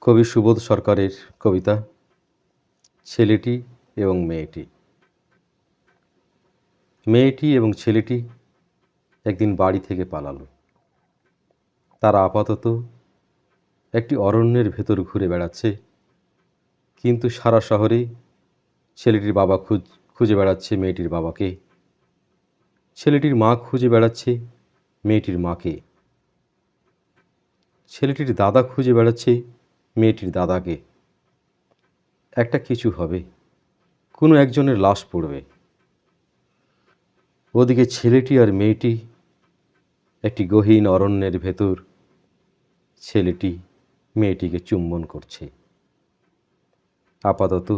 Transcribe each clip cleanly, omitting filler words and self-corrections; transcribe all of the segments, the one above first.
কবি সুবোধ সরকারের কবিতা ছেলেটি এবং মেয়েটি। মেয়েটি এবং ছেলেটি একদিন বাড়ি থেকে পালালো। তারা আপাতত একটি অরণ্যের ভেতর ঘুরে বেড়াচ্ছে, কিন্তু সারা শহরে ছেলেটির বাবা খুঁজে বেড়াচ্ছে মেয়েটির বাবাকে, ছেলেটির মা খুঁজে বেড়াচ্ছে মেয়েটির মাকে, ছেলেটির দাদা খুঁজে বেড়াচ্ছে মেয়েটির দাদাকে। একটা কিছু হবে, কোনো একজনের লাশ পড়বে। ওদিকে ছেলেটি আর মেয়েটি একটি গহীন অরণ্যের ভেতর। ছেলেটি মেয়েটিকে চুম্বন করছে। আপাতত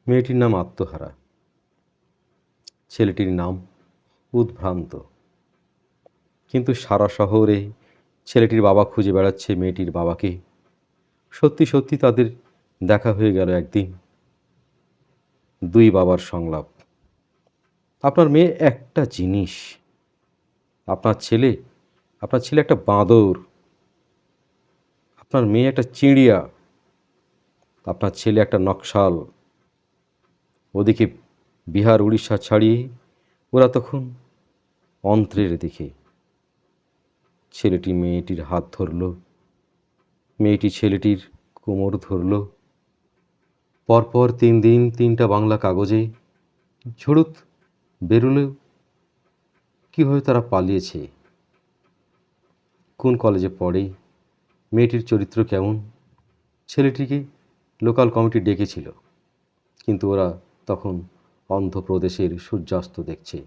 মেয়েটির নাম আত্মহারা, ছেলেটির নাম উদ্ভ্রান্ত। কিন্তু সারা শহরে ছেলেটির বাবা খুঁজে বেড়াচ্ছে মেয়েটির বাবাকে। সত্যি সত্যি তাদের দেখা হয়ে গেল একদিন। দুই বাবার সংলাপ। আপনার মেয়ে একটা জিনিস, আপনার ছেলে একটা বাঁদর, আপনার মেয়ে একটা চিড়িয়া, আপনার ছেলে একটা নকশাল। ওদিকে বিহার উড়িষ্যা ছাড়িয়ে ওরা তখন অন্ত্রের দিকে। ছেলেটি মেয়েটির হাত ধরল, মেয়েটি ছেলেটির কোমর ধরল। পরপর 3 দিন 3টা বাংলা কাগজে ঝুড়ুত বেরোলো কীভাবে তারা পালিয়েছে, কোন কলেজে পড়ে, মেয়েটির চরিত্র কেমন। ছেলেটিকে লোকাল কমিটি ডেকেছিল, কিন্তু ওরা তখন অন্ধ্রপ্রদেশের সূর্যাস্ত দেখছে।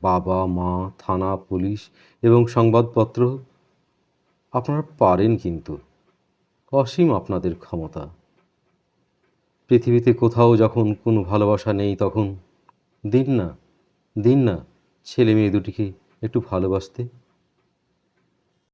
বাবা মা, থানা, পুলিশ এবং সংবাদপত্র, আপনারা পারেন, কিন্তু অসীম আপনাদের ক্ষমতা। পৃথিবীতে কোথাও যখন কোনো ভালোবাসা নেই, তখন দিন না ছেলে মেয়ে দুটিকে একটু ভালোবাসতে।